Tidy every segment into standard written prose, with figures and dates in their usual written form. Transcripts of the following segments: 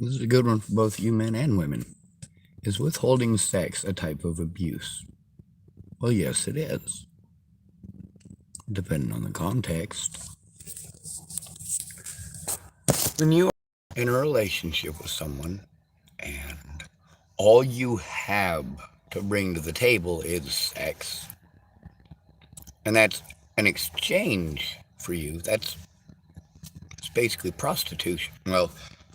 This is a good one for both you men and women. Is withholding sex a type of abuse? Well, yes, it is, depending on the context. When you are in a relationship with someone and all you have to bring to the table is sex, and that's an exchange for you, it's basically prostitution. Well,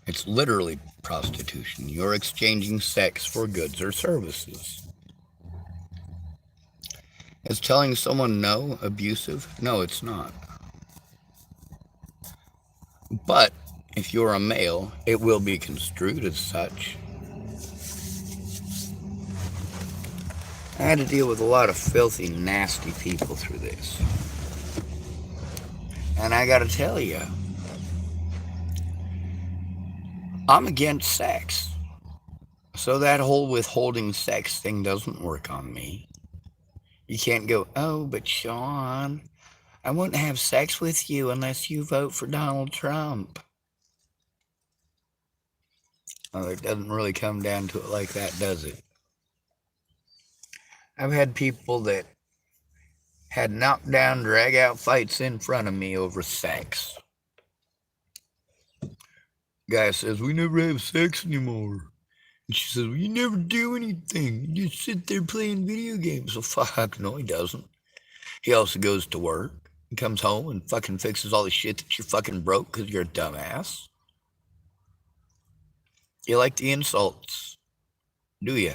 it's literally prostitution. You're exchanging sex for goods or services. Is telling someone no abusive? No, it's not. But if you're a male, it will be construed as such. I had to deal with a lot of filthy, nasty people through this. And I gotta tell you, I'm against sex. So that whole withholding sex thing doesn't work on me. You can't go, oh, but Sean, I won't have sex with you unless you vote for Donald Trump. Well, it doesn't really come down to it like that, does it? I've had people that had knockdown, drag out fights in front of me over sex. Guy says, we never have sex anymore. And she says, well, you never do anything. You just sit there playing video games. Well, fuck, no, he doesn't. He also goes to work and comes home and fucking fixes all the shit that you fucking broke because you're a dumbass. You like the insults, do you?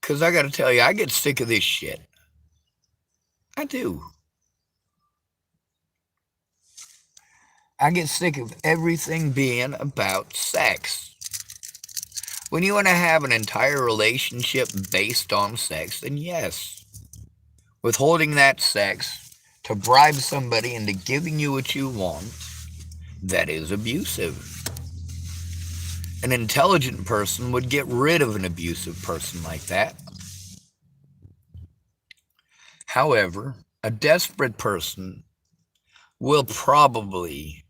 Because I got to tell you, I get sick of this shit. I do. I get sick of everything being about sex. When you want to have an entire relationship based on sex, then yes. Withholding that sex to bribe somebody into giving you what you want, that is abusive. An intelligent person would get rid of an abusive person like that. However, a desperate person will probably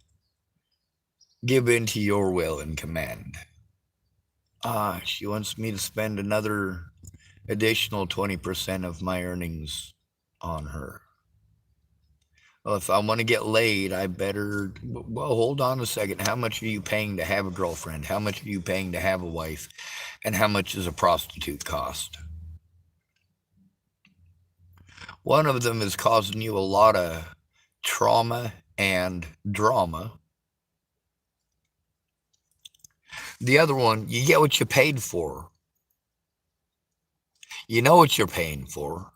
give in to your will and command. She wants me to spend another additional 20% of my earnings on her. Well, if I want to get laid, I better. Well, hold on a second. How much are you paying to have a girlfriend? How much are you paying to have a wife? And how much does a prostitute cost? One of them is causing you a lot of trauma and drama. The other one, you get what you paid for. You know what you're paying for.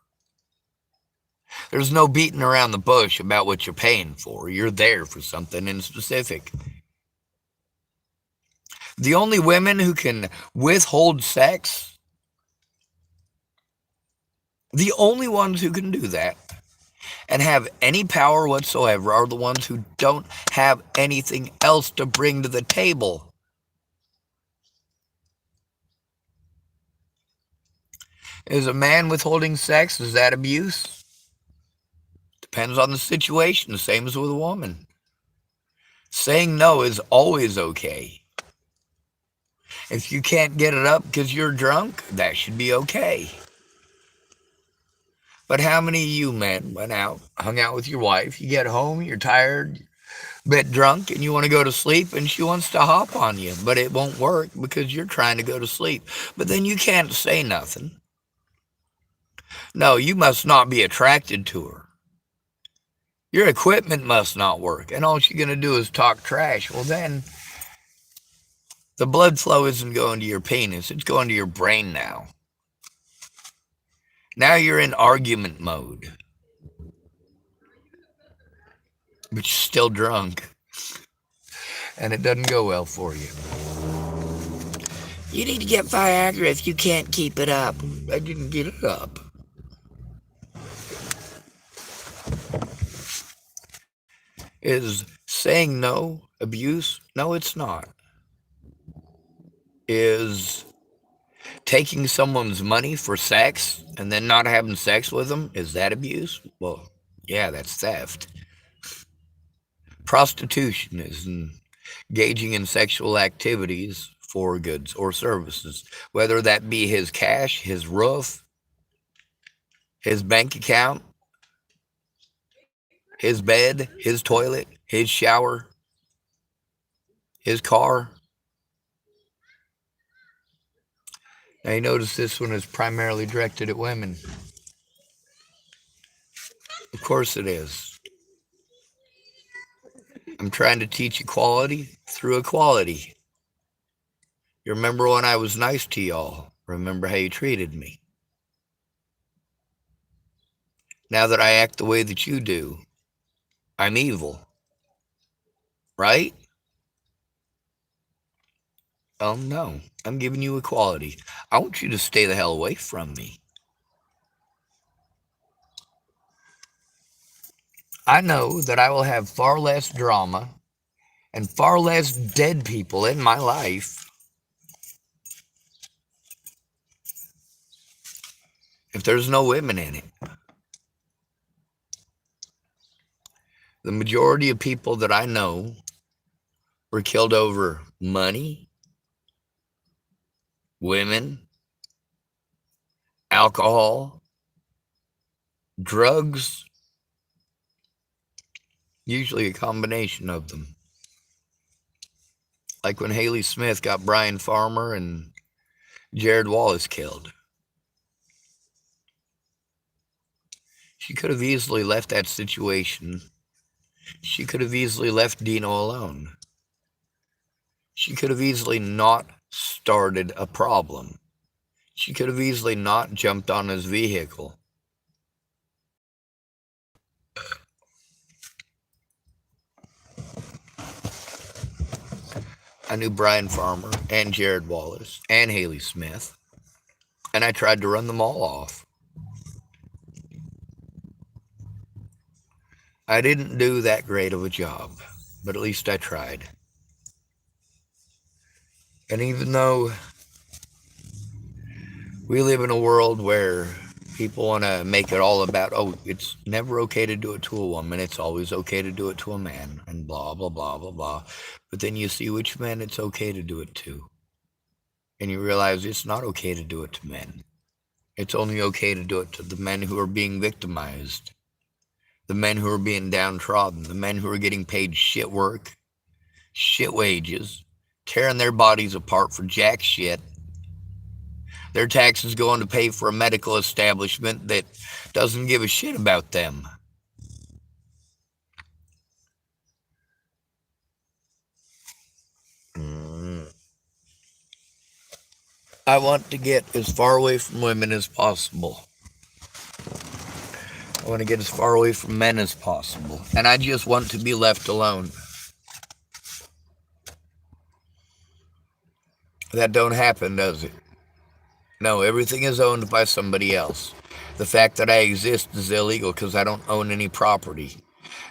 There's no beating around the bush about what you're paying for. You're there for something in specific. The only women who can withhold sex, the only ones who can do that and have any power whatsoever are the ones who don't have anything else to bring to the table. Is a man withholding sex, is that abuse? Depends on the situation, the same as with a woman. Saying no is always okay. If you can't get it up because you're drunk, that should be okay. But how many of you men went out, hung out with your wife, you get home, you're tired, a bit drunk, and you want to go to sleep, and she wants to hop on you, but it won't work because you're trying to go to sleep. But then you can't say nothing. No, you must not be attracted to her. Your equipment must not work, and all she's going to do is talk trash. Well, then the blood flow isn't going to your penis, it's going to your brain now. Now you're in argument mode, but you're still drunk, and it doesn't go well for you. You need to get Viagra if you can't keep it up. I didn't get it up. Is saying no abuse? No, it's not. Is taking someone's money for sex and then not having sex with them, is that abuse? Well, yeah, that's theft. Prostitution is engaging in sexual activities for goods or services, whether that be his cash, his roof, his bank account, his bed, his toilet, his shower, his car. Now, you notice this one is primarily directed at women. Of course it is. I'm trying to teach equality through equality. You remember when I was nice to y'all? Remember how you treated me? Now that I act the way that you do, I'm evil, right? Oh no, I'm giving you equality. I want you to stay the hell away from me. I know that I will have far less drama and far less dead people in my life if there's no women in it. The majority of people that I know were killed over money, women, alcohol, drugs, usually a combination of them. Like when Haley Smith got Brian Farmer and Jared Wallace killed. She could have easily left that situation. She could have easily left Dino alone. She could have easily not started a problem. She could have easily not jumped on his vehicle. I knew Brian Farmer and Jared Wallace and Haley Smith, and I tried to run them all off. I didn't do that great of a job, but at least I tried. And even though we live in a world where people want to make it all about, oh, it's never okay to do it to a woman, it's always okay to do it to a man, and blah, blah, blah, blah, blah. But then you see which men it's okay to do it to. And you realize it's not okay to do it to men. It's only okay to do it to the men who are being victimized, the men who are being downtrodden, the men who are getting paid shit work, shit wages, tearing their bodies apart for jack shit. Their taxes going to pay for a medical establishment that doesn't give a shit about them. I want to get as far away from women as possible. I want to get as far away from men as possible. And I just want to be left alone. That don't happen, does it? No, everything is owned by somebody else. The fact that I exist is illegal because I don't own any property.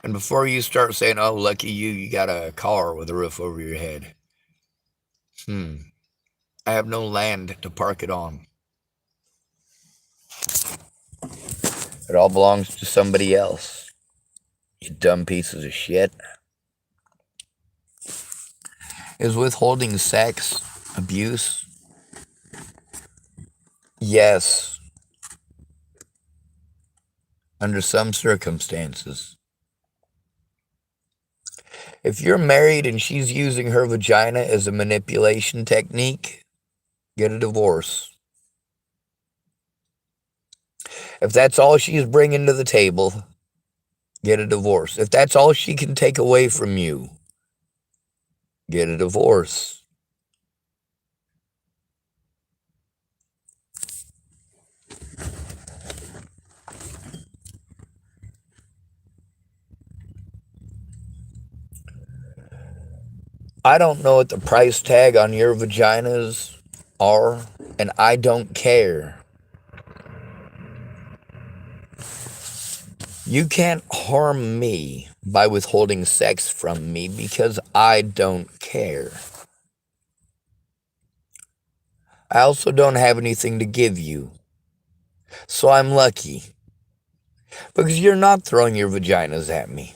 And before you start saying, oh, lucky you, you got a car with a roof over your head. I have no land to park it on. It all belongs to somebody else. You dumb pieces of shit. Is withholding sex abuse? Yes. Under some circumstances. If you're married and she's using her vagina as a manipulation technique, get a divorce. If that's all she's bringing to the table, get a divorce. If that's all she can take away from you, get a divorce. I don't know what the price tag on your vaginas are, and I don't care. You can't harm me by withholding sex from me because I don't care. I also don't have anything to give you. So I'm lucky. Because you're not throwing your vaginas at me.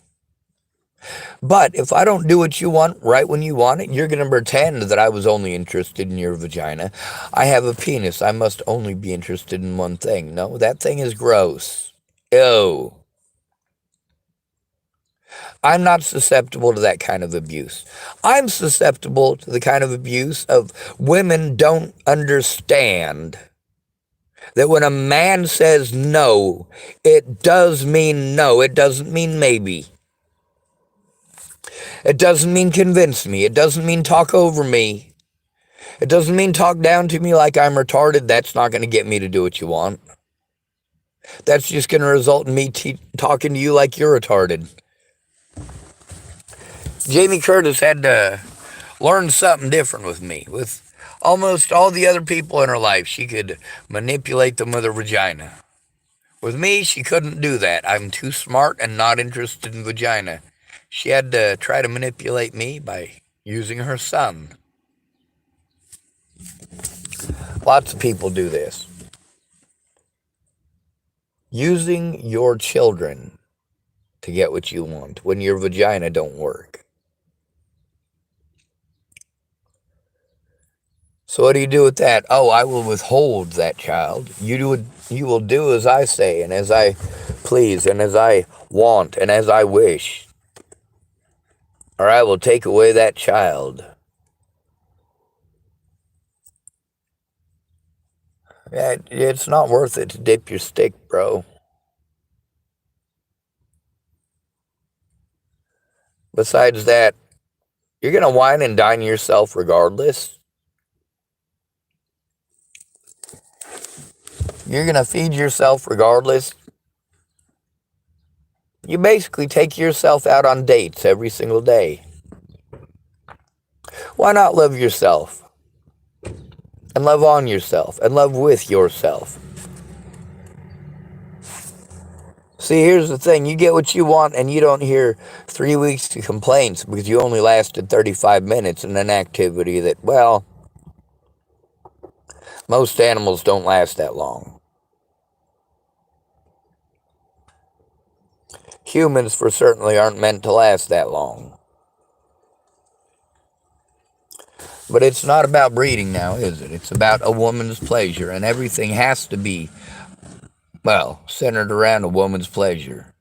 But if I don't do what you want right when you want it, you're going to pretend that I was only interested in your vagina. I have a penis. I must only be interested in one thing. No, that thing is gross. Ew. I'm not susceptible to that kind of abuse. I'm susceptible to the kind of abuse of women don't understand that when a man says no, it does mean no. It doesn't mean maybe. It doesn't mean convince me. It doesn't mean talk over me. It doesn't mean talk down to me like I'm retarded. That's not going to get me to do what you want. That's just going to result in me talking to you like you're retarded. Jamie Curtis had to learn something different with me. With almost all the other people in her life, she could manipulate them with her vagina. With me, she couldn't do that. I'm too smart and not interested in vagina. She had to try to manipulate me by using her son. Lots of people do this. Using your children to get what you want when your vagina don't work. So what do you do with that? Oh, I will withhold that child. You will do as I say and as I please and as I want and as I wish. Or I will take away that child. It's not worth it to dip your stick, bro. Besides that, you're going to wine and dine yourself regardless. You're going to feed yourself regardless. You basically take yourself out on dates every single day. Why not love yourself? And love on yourself. And love with yourself. See, here's the thing. You get what you want and you don't hear 3 weeks of complaints because you only lasted 35 minutes in an activity that, well, most animals don't last that long. Humans, for certainly, aren't meant to last that long. But it's not about breeding now, is it? It's about a woman's pleasure, and everything has to be, well, centered around a woman's pleasure.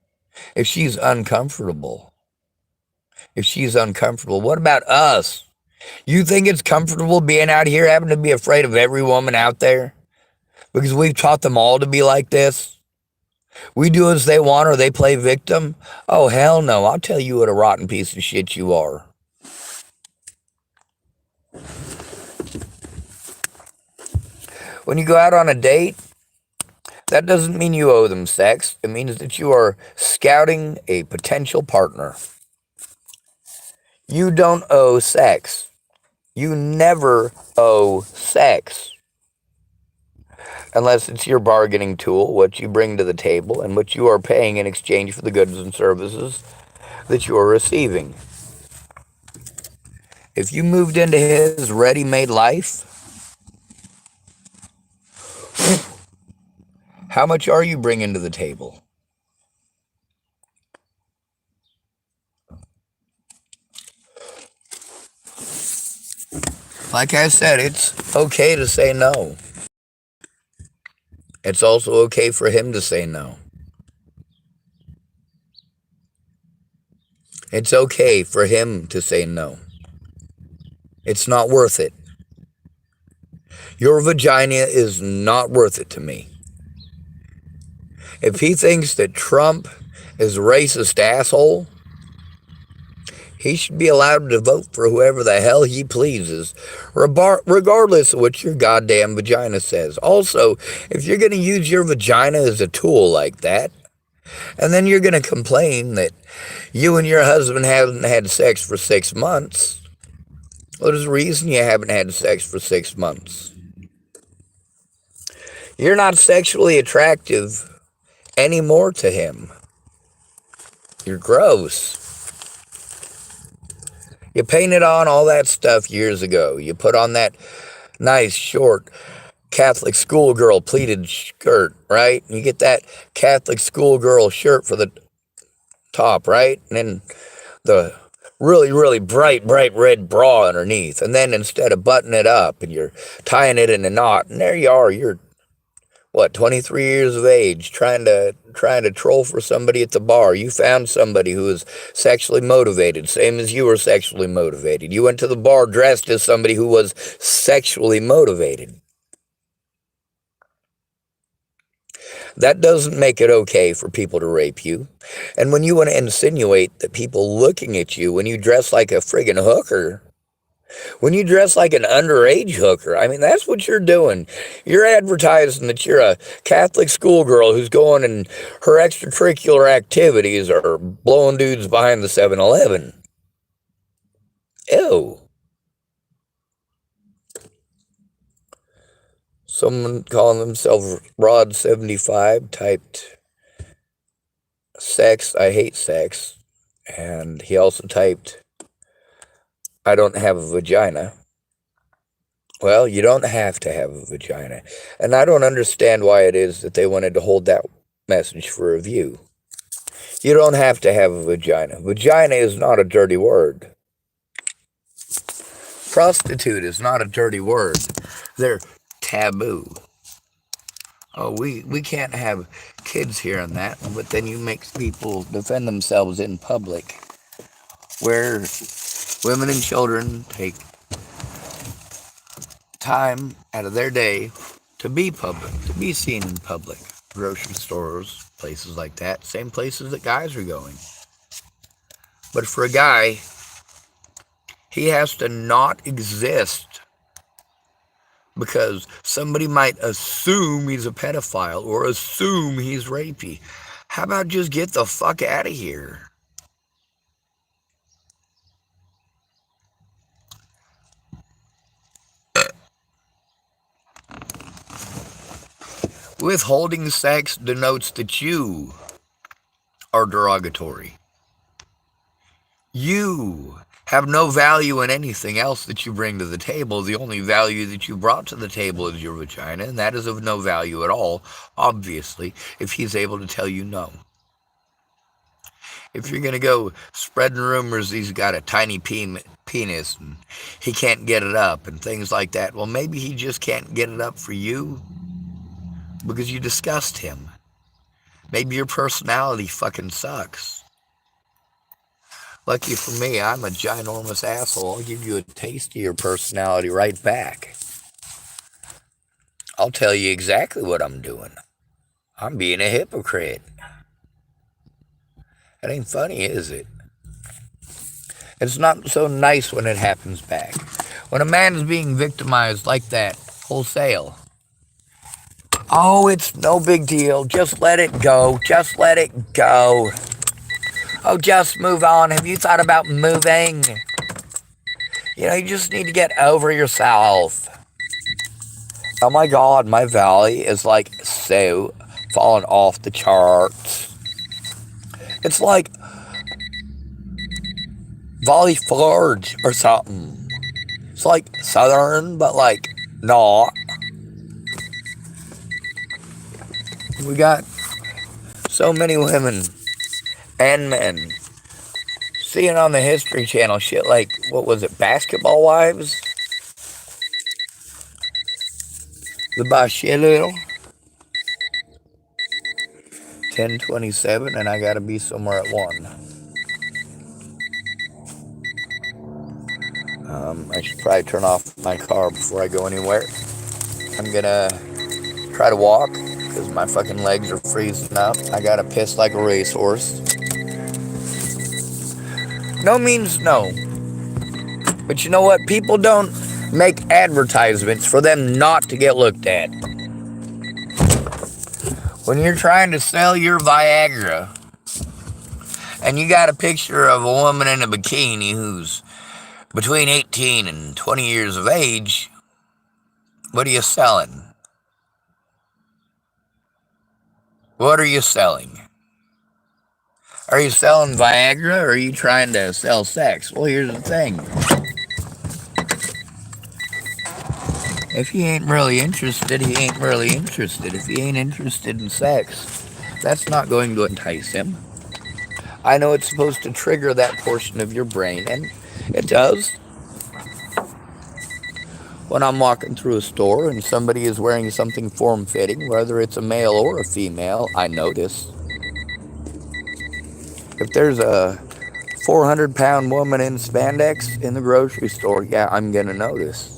If she's uncomfortable, what about us? You think it's comfortable being out here having to be afraid of every woman out there? Because we've taught them all to be like this? We do as they want or they play victim? Oh, hell no. I'll tell you what a rotten piece of shit you are. When you go out on a date, that doesn't mean you owe them sex. It means that you are scouting a potential partner. You don't owe sex. You never owe sex. Unless it's your bargaining tool, what you bring to the table, and what you are paying in exchange for the goods and services that you are receiving. If you moved into his ready-made life, how much are you bringing to the table? Like I said, it's okay to say no. It's also okay for him to say no. It's okay for him to say no. It's not worth it. Your vagina is not worth it to me. If he thinks that Trump is a racist asshole, he should be allowed to vote for whoever the hell he pleases, regardless of what your goddamn vagina says. Also, if you're going to use your vagina as a tool like that, and then you're going to complain that you and your husband haven't had sex for 6 months, well, there's a reason you haven't had sex for 6 months. You're not sexually attractive anymore to him. You're gross. You painted on all that stuff years ago. You put on that nice, short Catholic schoolgirl pleated skirt, right? You get that Catholic schoolgirl shirt for the top, right? And then the really, really bright red bra underneath. And then instead of buttoning it up and you're tying it in a knot, and there you are, you're what, 23 years of age, trying to troll for somebody at the bar. You found somebody who is sexually motivated, same as you were sexually motivated. You went to the bar dressed as somebody who was sexually motivated. That doesn't make it okay for people to rape you. And when you want to insinuate that people looking at you when you dress like a friggin' hooker, when you dress like an underage hooker, I mean, that's what you're doing. You're advertising that you're a Catholic schoolgirl who's going and her extracurricular activities are blowing dudes behind the 7-Eleven. Ew. Someone calling themselves Rod75 typed, sex, I hate sex. And he also typed, I don't have a vagina. Well, you don't have to have a vagina. And I don't understand why it is that they wanted to hold that message for review. You don't have to have a vagina. Vagina is not a dirty word. Prostitute is not a dirty word. They're taboo. Oh, we can't have kids here and that, but then you make people defend themselves in public, where women and children take time out of their day to be public, to be seen in public. Grocery stores, places like that, same places that guys are going. But for a guy, he has to not exist because somebody might assume he's a pedophile or assume he's rapey. How about just get the fuck out of here? Withholding sex denotes that you are derogatory. You have no value in anything else that you bring to the table. The only value that you brought to the table is your vagina, and that is of no value at all, obviously, if he's able to tell you no. If you're going to go spreading rumors he's got a tiny penis and he can't get it up and things like that, well, maybe he just can't get it up for you because you disgust him. Maybe your personality fucking sucks. Lucky for me, I'm a ginormous asshole. I'll give you a taste of your personality right back. I'll tell you exactly what I'm doing. I'm being a hypocrite. That ain't funny, is it? It's not so nice when it happens back. When a man is being victimized like that, wholesale, oh, it's no big deal. Just let it go. Just let it go. Oh, just move on. Have you thought about moving? You know, you just need to get over yourself. Oh my God, my valley is like so falling off the charts. It's like Valley Forge or something. It's like Southern, but like not. We got so many women and men seeing on the History Channel shit like, what was it, Basketball Wives? The Bachelor. 10:27, and I gotta be somewhere at 1. I should probably turn off my car before I go anywhere. I'm gonna try to walk because my fucking legs are freezing up. I gotta piss like a racehorse. No means no. But you know what? People don't make advertisements for them not to get looked at. When you're trying to sell your Viagra and you got a picture of a woman in a bikini who's between 18 and 20 years of age, what are you selling? What are you selling? Are you selling Viagra or are you trying to sell sex? Well, here's the thing. If he ain't really interested, he ain't really interested. If he ain't interested in sex, that's not going to entice him. I know it's supposed to trigger that portion of your brain, and it does. When I'm walking through a store and somebody is wearing something form fitting, whether it's a male or a female, I notice. If there's a 400-pound woman in spandex in the grocery store, yeah, I'm going to notice.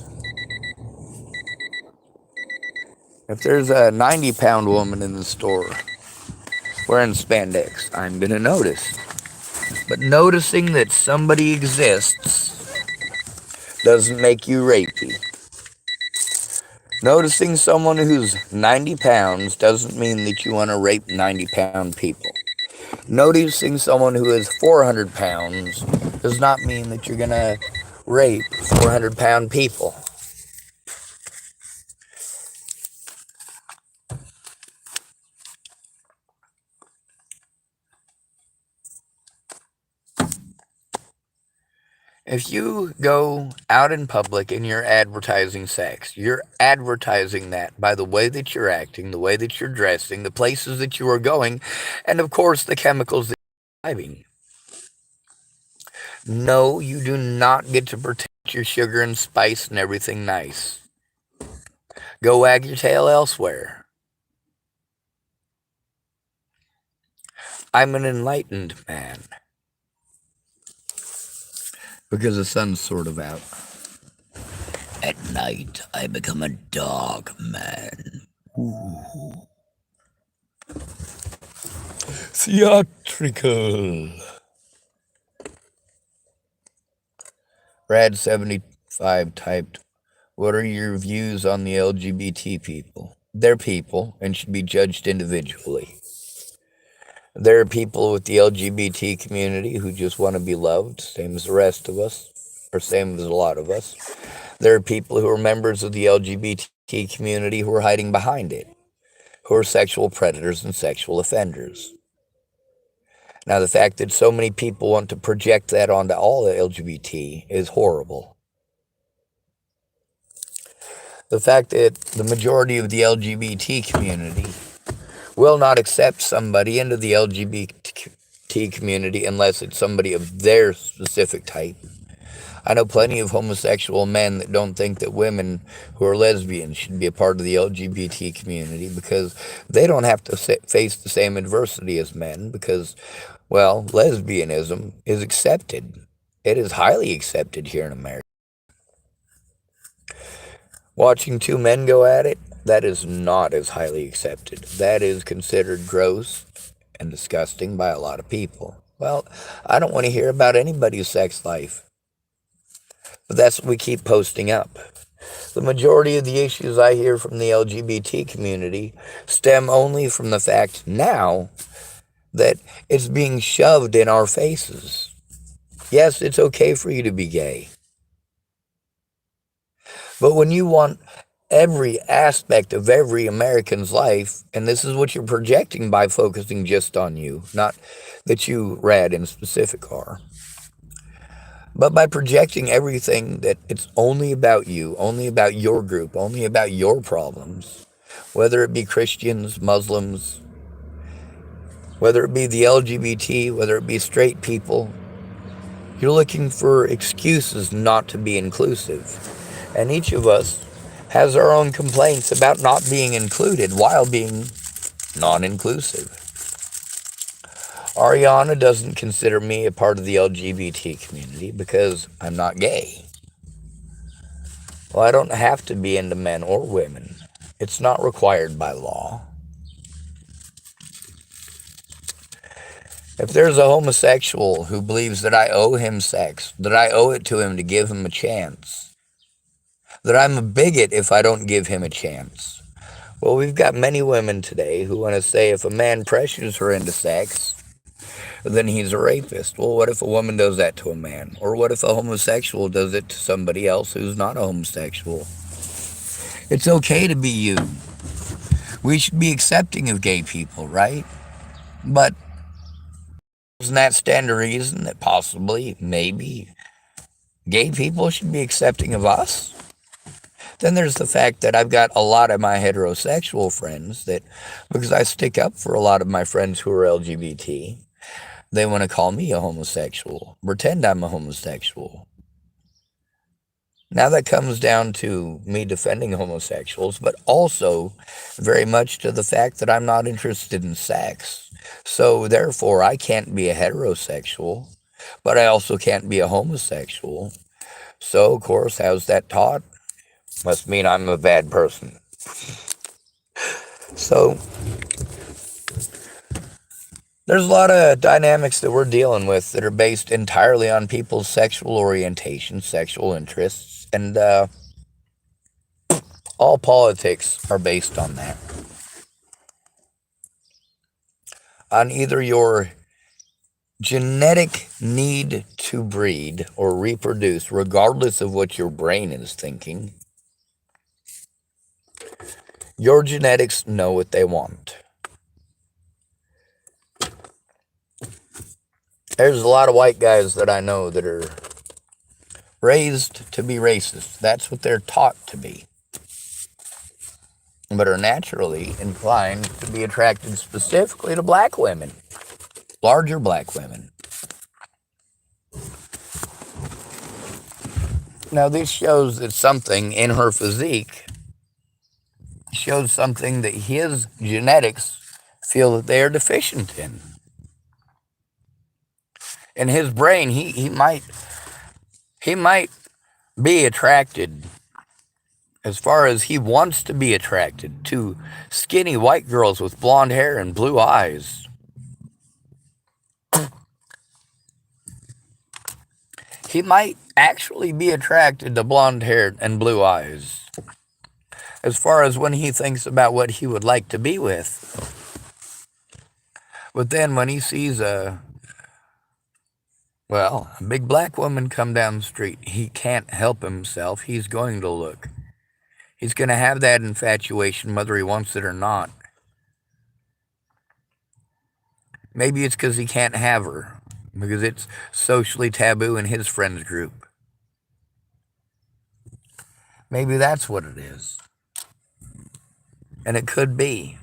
If there's a 90-pound woman in the store wearing spandex, I'm going to notice. But noticing that somebody exists doesn't make you rapey. Noticing someone who's 90 pounds doesn't mean that you want to rape 90-pound people. Noticing someone who is 400 pounds does not mean that you're going to rape 400-pound people. If you go out in public and you're advertising sex, you're advertising that by the way that you're acting, the way that you're dressing, the places that you are going, and of course the chemicals that you're driving. No, you do not get to protect your sugar and spice and everything nice. Go wag your tail elsewhere. I'm an enlightened man. Because the sun's sort of out. At night, I become a dog man. Ooh. Theatrical. Rad75 typed, what are your views on the LGBT people? They're people and should be judged individually. There are people with the LGBT community who just want to be loved, same as the rest of us, or same as a lot of us. There are people who are members of the LGBT community who are hiding behind it, who are sexual predators and sexual offenders. Now, the fact that so many people want to project that onto all the LGBT is horrible. The fact that the majority of the LGBT community will not accept somebody into the LGBT community unless it's somebody of their specific type. I know plenty of homosexual men that don't think that women who are lesbians should be a part of the LGBT community because they don't have to face the same adversity as men because, well, lesbianism is accepted. It is highly accepted here in America. Watching two men go at it, that is not as highly accepted. That is considered gross and disgusting by a lot of people. Well, I don't want to hear about anybody's sex life. But that's what we keep posting up. The majority of the issues I hear from the LGBT community stem only from the fact now that it's being shoved in our faces. Yes, it's okay for you to be gay. But when you want every aspect of every American's life, and this is what you're projecting by focusing just on you, not that you, Rad, in specific are, but by projecting everything that it's only about you, only about your group, only about your problems, whether it be Christians, Muslims, whether it be the LGBT, whether it be straight people, you're looking for excuses not to be inclusive. And each of us has our own complaints about not being included while being non-inclusive. Ariana doesn't consider me a part of the LGBT community because I'm not gay. Well, I don't have to be into men or women. It's not required by law. If there's a homosexual who believes that I owe him sex, that I owe it to him to give him a chance, that I'm a bigot if I don't give him a chance. Well, we've got many women today who want to say if a man pressures her into sex, then he's a rapist. Well, what if a woman does that to a man? Or what if a homosexual does it to somebody else who's not a homosexual? It's okay to be you. We should be accepting of gay people, right? But doesn't that stand to reason that possibly, maybe, gay people should be accepting of us? Then there's the fact that I've got a lot of my heterosexual friends that, because I stick up for a lot of my friends who are LGBT, They want to call me a homosexual, pretend I'm a homosexual. Now that comes down to me defending homosexuals, but also very much to the fact that I'm not interested in sex. So therefore, I can't be a heterosexual, but I also can't be a homosexual. So, of course, how's that taught? Must mean I'm a bad person. So, there's a lot of dynamics that we're dealing with that are based entirely on people's sexual orientation, sexual interests, and all politics are based on that. On either your genetic need to breed or reproduce, regardless of what your brain is thinking, your genetics know what they want. There's a lot of white guys that I know that are raised to be racist. That's what they're taught to be. But are naturally inclined to be attracted specifically to black women, larger black women. Now, this shows that something in her physique shows something that his genetics feel that they are deficient in. In his brain, he might be attracted, as far as he wants to be attracted, to skinny white girls with blonde hair and blue eyes. He might actually be attracted to blonde hair and blue eyes, as far as when he thinks about what he would like to be with. But then when he sees a big black woman come down the street, he can't help himself. He's going to look. He's going to have that infatuation whether he wants it or not. Maybe it's because he can't have her, because it's socially taboo in his friends group. Maybe that's what it is. And it could be.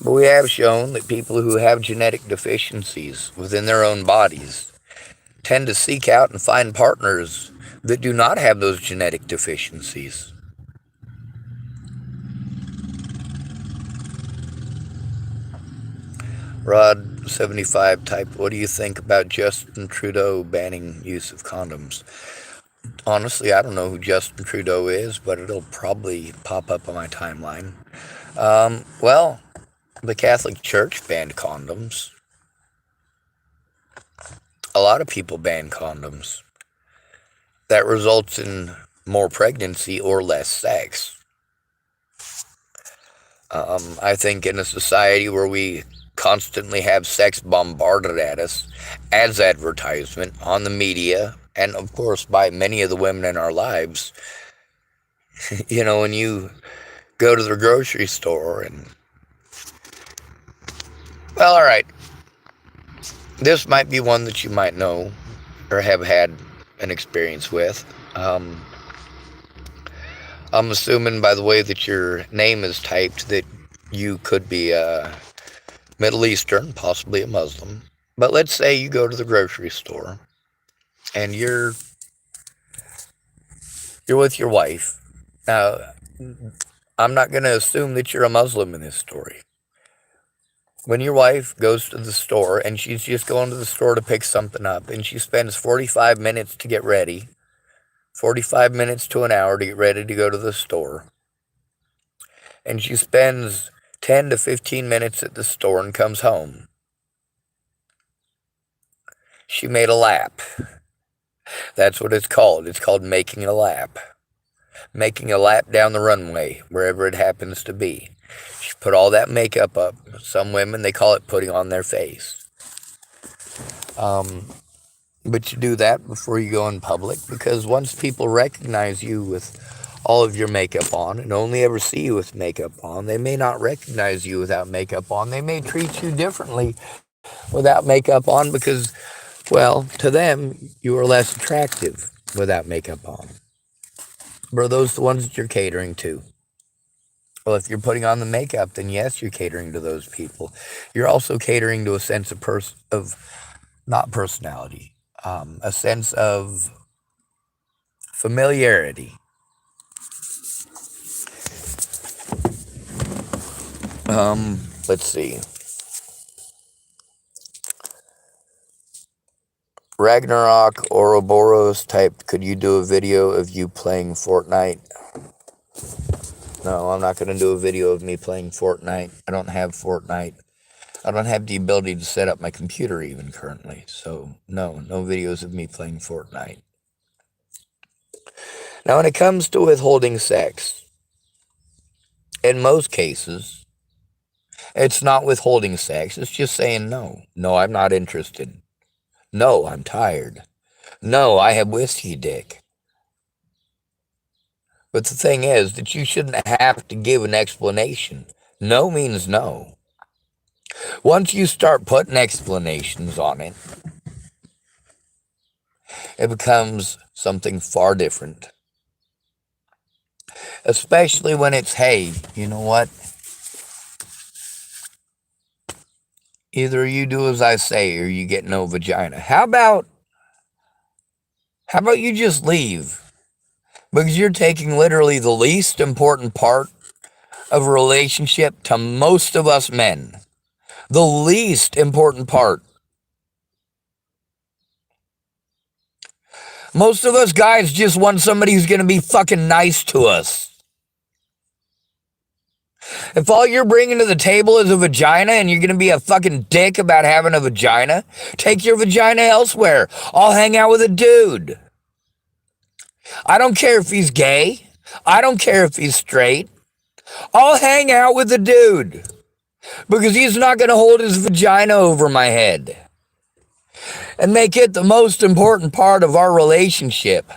But we have shown that people who have genetic deficiencies within their own bodies tend to seek out and find partners that do not have those genetic deficiencies. Rod 75 type, what do you think about Justin Trudeau banning use of condoms? Honestly, I don't know who Justin Trudeau is, but it'll probably pop up on my timeline. Well, the Catholic Church banned condoms. A lot of people ban condoms. That results in more pregnancy or less sex. I think in a society where we constantly have sex bombarded at us as advertisement on the media, and of course by many of the women in our lives, when you go to the grocery store and, well, all right, this might be one that you might know or have had an experience with. I'm assuming by the way that your name is typed that you could be Middle Eastern, possibly a Muslim. But let's say you go to the grocery store and you're with your wife. Now, I'm not going to assume that you're a Muslim in this story. When your wife goes to the store and she's just going to the store to pick something up and she spends 45 minutes to get ready, 45 minutes to an hour to get ready to go to the store, and she spends 10 to 15 minutes at the store and comes home, she made a lap. That's what it's called. It's called making a lap. Making a lap down the runway, wherever it happens to be. She put all that makeup up. Some women, they call it putting on their face. But you do that before you go in public, because once people recognize you with all of your makeup on and only ever see you with makeup on, they may not recognize you without makeup on. They may treat you differently without makeup on because, well, to them, you are less attractive without makeup on. But are those the ones that you're catering to? Well, if you're putting on the makeup, then yes, you're catering to those people. You're also catering to a sense of not personality, a sense of familiarity. Let's see. Ragnarok Ouroboros typed, could you do a video of you playing Fortnite? No, I'm not going to do a video of me playing Fortnite. I don't have Fortnite. I don't have the ability to set up my computer even currently. So, no videos of me playing Fortnite. Now, when it comes to withholding sex, in most cases, it's not withholding sex. It's just saying no. No, I'm not interested. No, I'm tired. No, I have whiskey dick. But the thing is that you shouldn't have to give an explanation. No means no. Once you start putting explanations on it, it becomes something far different. Especially when it's, hey, you know what? Either you do as I say or you get no vagina. How about you just leave? Because you're taking literally the least important part of a relationship to most of us men. The least important part. Most of us guys just want somebody who's going to be fucking nice to us. If all you're bringing to the table is a vagina and you're going to be a fucking dick about having a vagina, take your vagina elsewhere. I'll hang out with a dude. I don't care if he's gay. I don't care if he's straight. I'll hang out with a dude because he's not going to hold his vagina over my head and make it the most important part of our relationship.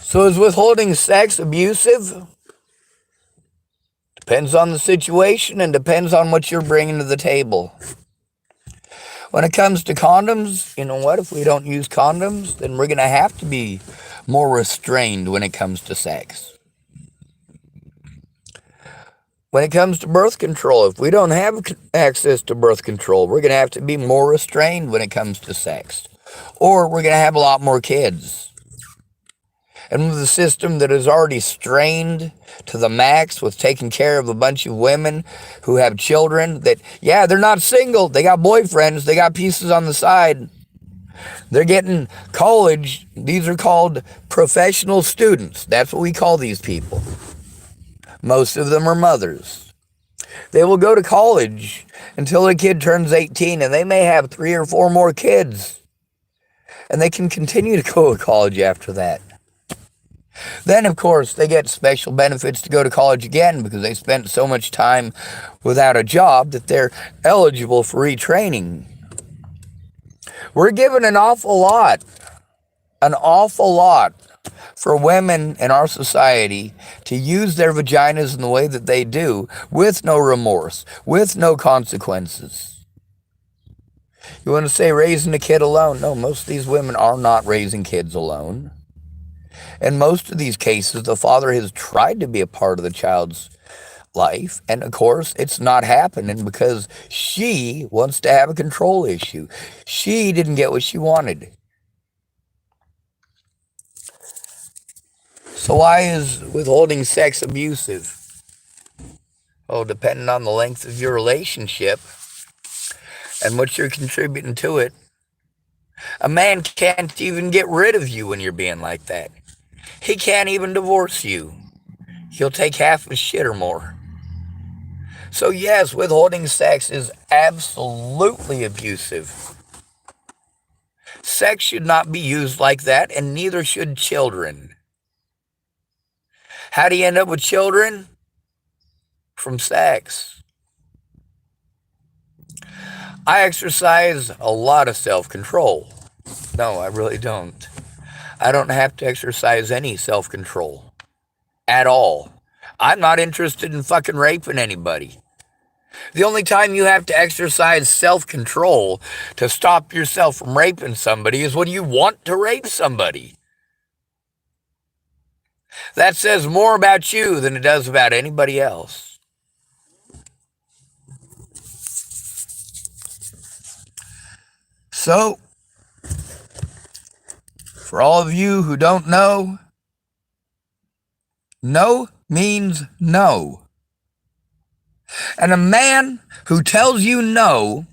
So is withholding sex abusive? Depends on the situation and depends on what you're bringing to the table. When it comes to condoms, you know what? If we don't use condoms, then we're going to have to be more restrained when it comes to sex. When it comes to birth control, if we don't have access to birth control, we're going to have to be more restrained when it comes to sex. Or we're going to have a lot more kids. And with a system that is already strained to the max with taking care of a bunch of women who have children that, yeah, they're not single. They got boyfriends. They got pieces on the side. They're getting college. These are called professional students. That's what we call these people. Most of them are mothers. They will go to college until a kid turns 18, and they may have 3 or 4 more kids. And they can continue to go to college after that. Then, of course, they get special benefits to go to college again because they spent so much time without a job that they're eligible for retraining. We're given an awful lot for women in our society to use their vaginas in the way that they do with no remorse, with no consequences. You want to say raising a kid alone? No, most of these women are not raising kids alone. In most of these cases, the father has tried to be a part of the child's life, and of course, it's not happening because she wants to have a control issue. She didn't get what she wanted. So why is withholding sex abusive? Oh, depending on the length of your relationship and what you're contributing to it, a man can't even get rid of you when you're being like that. He can't even divorce you. He'll take half his shit or more. So yes, withholding sex is absolutely abusive. Sex should not be used like that, and neither should children. How do you end up with children? From sex. I exercise a lot of self-control. No, I really don't. I don't have to exercise any self-control at all. I'm not interested in fucking raping anybody. The only time you have to exercise self-control to stop yourself from raping somebody is when you want to rape somebody. That says more about you than it does about anybody else. So, for all of you who don't know, no means no. And a man who tells you no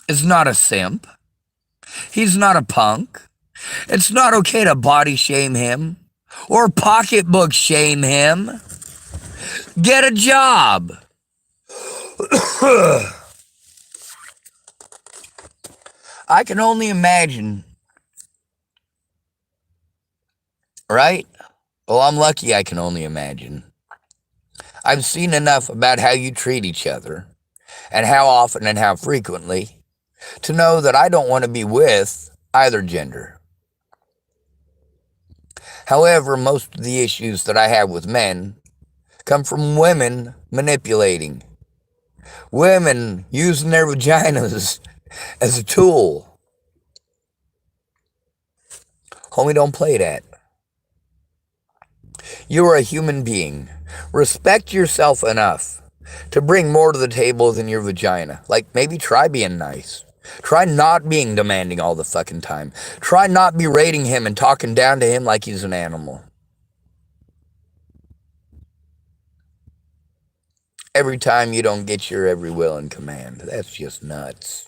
is not a simp. He's not a punk. It's not okay to body shame him or pocketbook shame him. Get a job. I can only imagine, right? Well, I'm lucky I can only imagine. I've seen enough about how you treat each other and how often and how frequently to know that I don't want to be with either gender. However, most of the issues that I have with men come from women manipulating, women using their vaginas as a tool. Homie, don't play that. You are a human being. Respect yourself enough to bring more to the table than your vagina. Like, maybe try being nice. Try not being demanding all the fucking time. Try not berating him and talking down to him like he's an animal. Every time you don't get your every will and command. That's just nuts.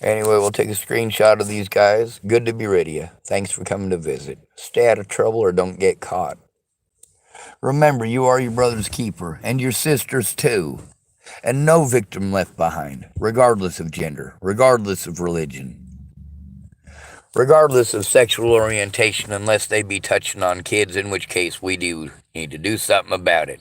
Anyway, we'll take a screenshot of these guys. Good to be rid of you. Thanks for coming to visit. Stay out of trouble or don't get caught. Remember, you are your brother's keeper, and your sister's too. And no victim left behind, regardless of gender, regardless of religion, regardless of sexual orientation, unless they be touching on kids, in which case we do need to do something about it.